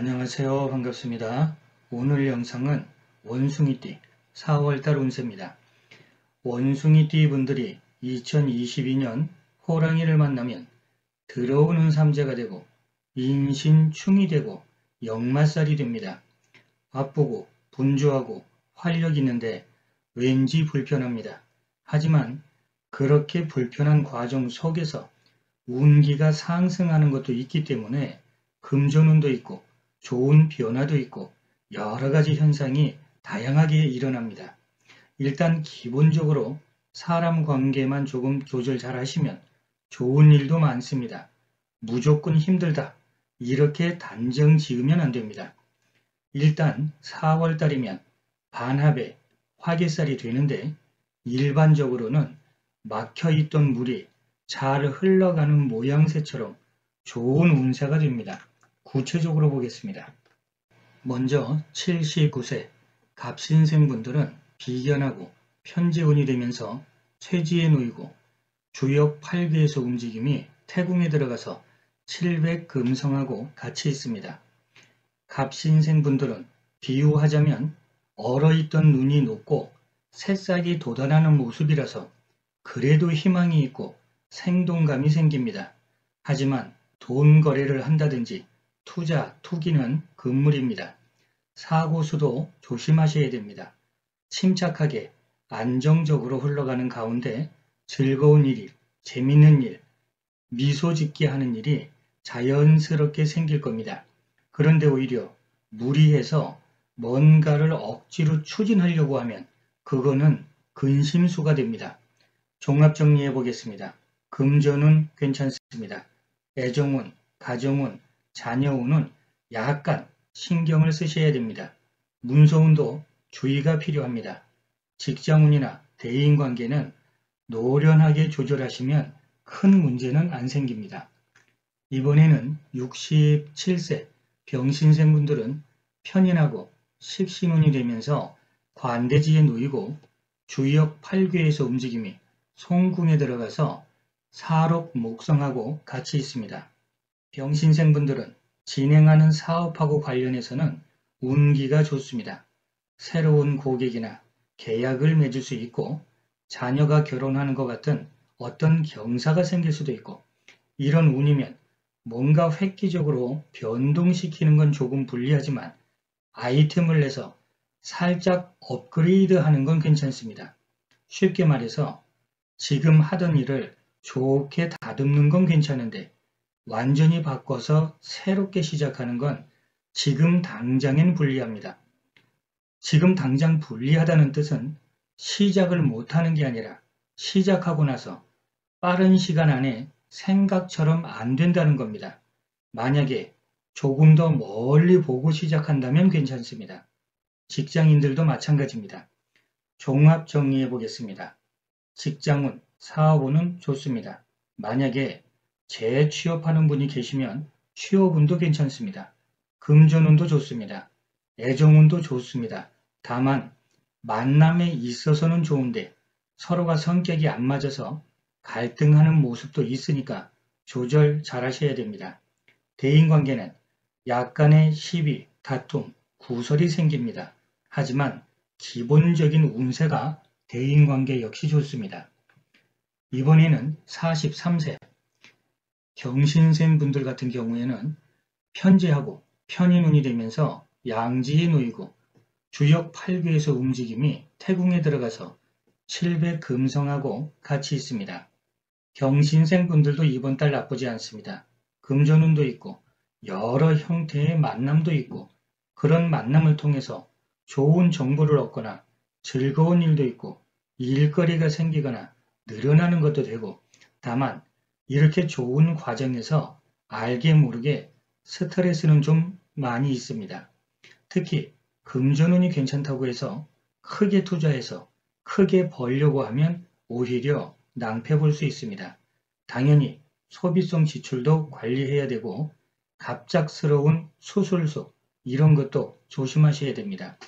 안녕하세요. 반갑습니다. 오늘 영상은 원숭이띠 4월달 운세입니다. 원숭이띠 분들이 2022년 호랑이를 만나면 들어오는 삼재가 되고 인신충이 되고 역마살이 됩니다. 바쁘고 분주하고 활력 있는데 왠지 불편합니다. 하지만 그렇게 불편한 과정 속에서 운기가 상승하는 것도 있기 때문에 금전운도 있고 좋은 변화도 있고 여러가지 현상이 다양하게 일어납니다. 일단 기본적으로 사람 관계만 조금 조절 잘 하시면 좋은 일도 많습니다. 무조건 힘들다 이렇게 단정 지으면 안됩니다. 일단 4월달이면 반합의 화개살이 되는데 일반적으로는 막혀있던 물이 잘 흘러가는 모양새처럼 좋은 운세가 됩니다. 구체적으로 보겠습니다. 먼저 79세 갑신생분들은 비견하고 편재운이 되면서 쇠지에 놓이고 주역 8괴에서 움직임이 태궁에 들어가서 700금성하고 같이 있습니다. 갑신생분들은 비유하자면 얼어있던 눈이 녹고 새싹이 돋아나는 모습이라서 그래도 희망이 있고 생동감이 생깁니다. 하지만 돈 거래를 한다든지 투자, 투기는 금물입니다. 사고수도 조심하셔야 됩니다. 침착하게 안정적으로 흘러가는 가운데 즐거운 일, 재밌는 일, 미소 짓게 하는 일이 자연스럽게 생길 겁니다. 그런데 오히려 무리해서 뭔가를 억지로 추진하려고 하면 그거는 근심수가 됩니다. 종합정리해 보겠습니다. 금전은 괜찮습니다. 애정운, 가정운, 자녀운은 약간 신경을 쓰셔야 됩니다. 문서운도 주의가 필요합니다. 직장운이나 대인관계는 노련하게 조절하시면 큰 문제는 안 생깁니다. 이번에는 67세 병신생분들은 편인하고 식신운이 되면서 관대지에 놓이고 주역 8괴에서 움직임이 송궁에 들어가서 사록 목성하고 같이 있습니다. 병신생분들은 진행하는 사업하고 관련해서는 운기가 좋습니다. 새로운 고객이나 계약을 맺을 수 있고 자녀가 결혼하는 것 같은 어떤 경사가 생길 수도 있고 이런 운이면 뭔가 획기적으로 변동시키는 건 조금 불리하지만 아이템을 내서 살짝 업그레이드 하는 건 괜찮습니다. 쉽게 말해서 지금 하던 일을 좋게 다듬는 건 괜찮은데 완전히 바꿔서 새롭게 시작하는 건 지금 당장엔 불리합니다. 지금 당장 불리하다는 뜻은 시작을 못하는 게 아니라 시작하고 나서 빠른 시간 안에 생각처럼 안 된다는 겁니다. 만약에 조금 더 멀리 보고 시작한다면 괜찮습니다. 직장인들도 마찬가지입니다. 종합 정리해 보겠습니다. 직장운, 사업운은 좋습니다. 만약에 재취업하는 분이 계시면 취업운도 괜찮습니다. 금전운도 좋습니다. 애정운도 좋습니다. 다만 만남에 있어서는 좋은데 서로가 성격이 안 맞아서 갈등하는 모습도 있으니까 조절 잘 하셔야 됩니다. 대인관계는 약간의 시비, 다툼, 구설이 생깁니다. 하지만 기본적인 운세가 대인관계 역시 좋습니다. 이번에는 43세 경신생 분들 같은 경우에는 편재하고 편인운이 되면서 양지에 놓이고 주역 8괴에서 움직임이 태궁에 들어가서 700금성하고 같이 있습니다. 경신생 분들도 이번 달 나쁘지 않습니다. 금전운도 있고 여러 형태의 만남도 있고 그런 만남을 통해서 좋은 정보를 얻거나 즐거운 일도 있고 일거리가 생기거나 늘어나는 것도 되고 다만 이렇게 좋은 과정에서 알게 모르게 스트레스는 좀 많이 있습니다. 특히 금전운이 괜찮다고 해서 크게 투자해서 크게 벌려고 하면 오히려 낭패 볼 수 있습니다. 당연히 소비성 지출도 관리해야 되고 갑작스러운 수술수 이런 것도 조심하셔야 됩니다.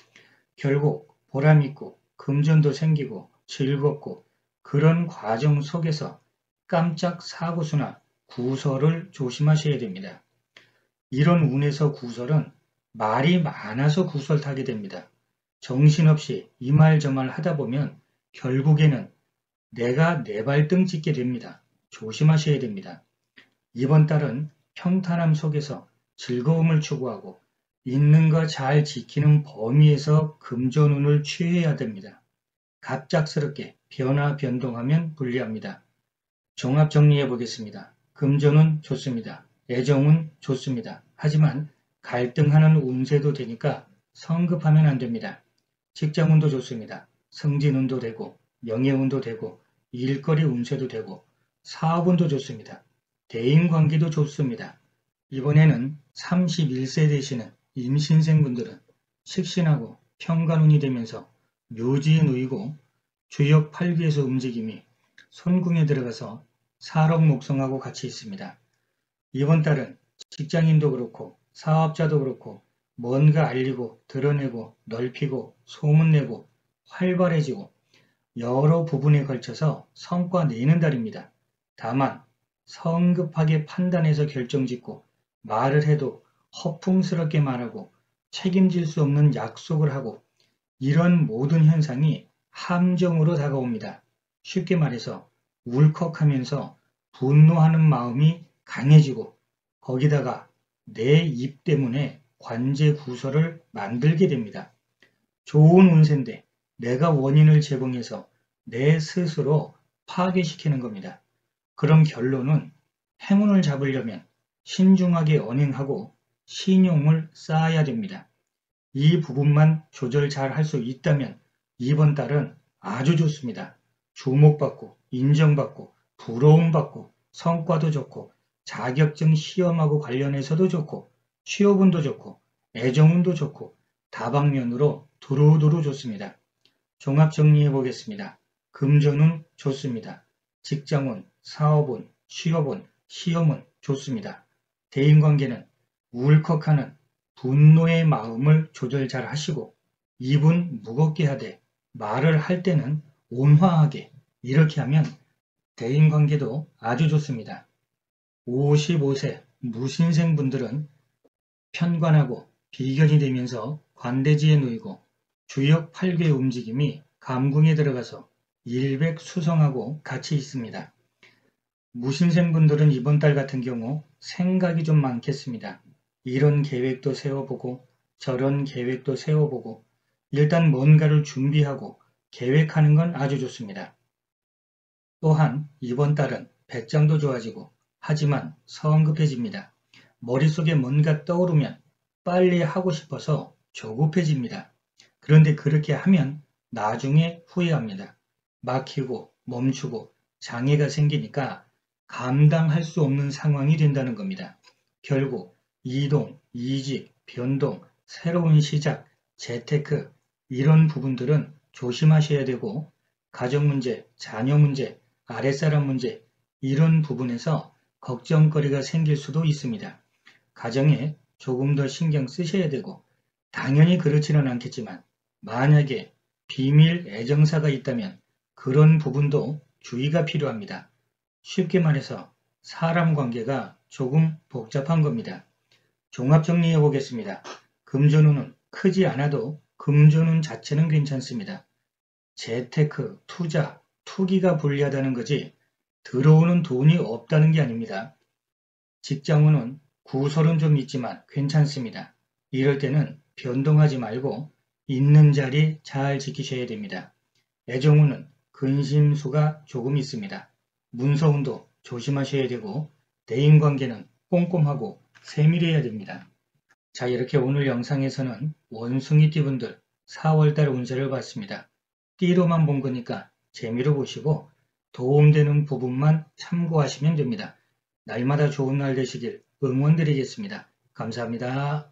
결국 보람있고 금전도 생기고 즐겁고 그런 과정 속에서 깜짝 사고수나 구설을 조심하셔야 됩니다. 이런 운에서 구설은 말이 많아서 구설타게 됩니다. 정신없이 이 말 저 말 하다 보면 결국에는 내가 내 발등 찍게 됩니다. 조심하셔야 됩니다. 이번 달은 평탄함 속에서 즐거움을 추구하고 있는 거 잘 지키는 범위에서 금전운을 취해야 됩니다. 갑작스럽게 변화변동하면 불리합니다. 종합 정리해 보겠습니다. 금전운 좋습니다. 애정운 좋습니다. 하지만 갈등하는 운세도 되니까 성급하면 안 됩니다. 직장운도 좋습니다. 승진운도 되고 명예운도 되고 일거리 운세도 되고 사업운도 좋습니다. 대인관계도 좋습니다. 이번에는 31세 되시는 임신생분들은 식신하고 편관운이 되면서 묘지에 놓이고 주역 8귀에서 움직임이 손궁에 들어가서 살옥목성하고 같이 있습니다. 이번 달은 직장인도 그렇고 사업자도 그렇고 뭔가 알리고 드러내고 넓히고 소문내고 활발해지고 여러 부분에 걸쳐서 성과 내는 달입니다. 다만 성급하게 판단해서 결정짓고 말을 해도 허풍스럽게 말하고 책임질 수 없는 약속을 하고 이런 모든 현상이 함정으로 다가옵니다. 쉽게 말해서 울컥하면서 분노하는 마음이 강해지고 거기다가 내 입 때문에 관제구설을 만들게 됩니다. 좋은 운세인데 내가 원인을 제공해서 내 스스로 파괴시키는 겁니다. 그럼 결론은 행운을 잡으려면 신중하게 언행하고 신용을 쌓아야 됩니다. 이 부분만 조절 잘 할 수 있다면 이번 달은 아주 좋습니다. 주목받고 인정받고 부러움받고 성과도 좋고 자격증 시험하고 관련해서도 좋고 취업운도 좋고 애정운도 좋고 다방면으로 두루두루 좋습니다. 종합 정리해 보겠습니다. 금전운 좋습니다. 직장운, 사업운, 취업운, 시험운 좋습니다. 대인관계는 울컥하는 분노의 마음을 조절 잘 하시고 입은 무겁게 하되 말을 할 때는 온화하게 이렇게 하면 대인관계도 아주 좋습니다. 55세 무신생분들은 편관하고 비견이 되면서 관대지에 놓이고 주역 8괴 움직임이 감궁에 들어가서 일백수성하고 같이 있습니다. 무신생분들은 이번 달 같은 경우 생각이 좀 많겠습니다. 이런 계획도 세워보고 저런 계획도 세워보고 일단 뭔가를 준비하고 계획하는 건 아주 좋습니다. 또한 이번 달은 배짱도 좋아지고 하지만 성급해집니다. 머릿속에 뭔가 떠오르면 빨리 하고 싶어서 조급해집니다. 그런데 그렇게 하면 나중에 후회합니다. 막히고 멈추고 장애가 생기니까 감당할 수 없는 상황이 된다는 겁니다. 결국 이동, 이직, 변동, 새로운 시작, 재테크 이런 부분들은 조심하셔야 되고 가정 문제, 자녀 문제, 아랫사람 문제 이런 부분에서 걱정거리가 생길 수도 있습니다. 가정에 조금 더 신경 쓰셔야 되고 당연히 그렇지는 않겠지만 만약에 비밀 애정사가 있다면 그런 부분도 주의가 필요합니다. 쉽게 말해서 사람 관계가 조금 복잡한 겁니다. 종합 정리해 보겠습니다. 금전운은 크지 않아도 금전운 자체는 괜찮습니다. 재테크, 투자, 투기가 불리하다는 거지 들어오는 돈이 없다는 게 아닙니다. 직장운은 구설은 좀 있지만 괜찮습니다. 이럴 때는 변동하지 말고 있는 자리 잘 지키셔야 됩니다. 애정운은 근심수가 조금 있습니다. 문서운도 조심하셔야 되고 대인관계는 꼼꼼하고 세밀해야 됩니다. 자, 이렇게 오늘 영상에서는 원숭이띠분들 4월달 운세를 봤습니다. 띠로만 본 거니까 재미로 보시고 도움되는 부분만 참고하시면 됩니다. 날마다 좋은 날 되시길 응원드리겠습니다. 감사합니다.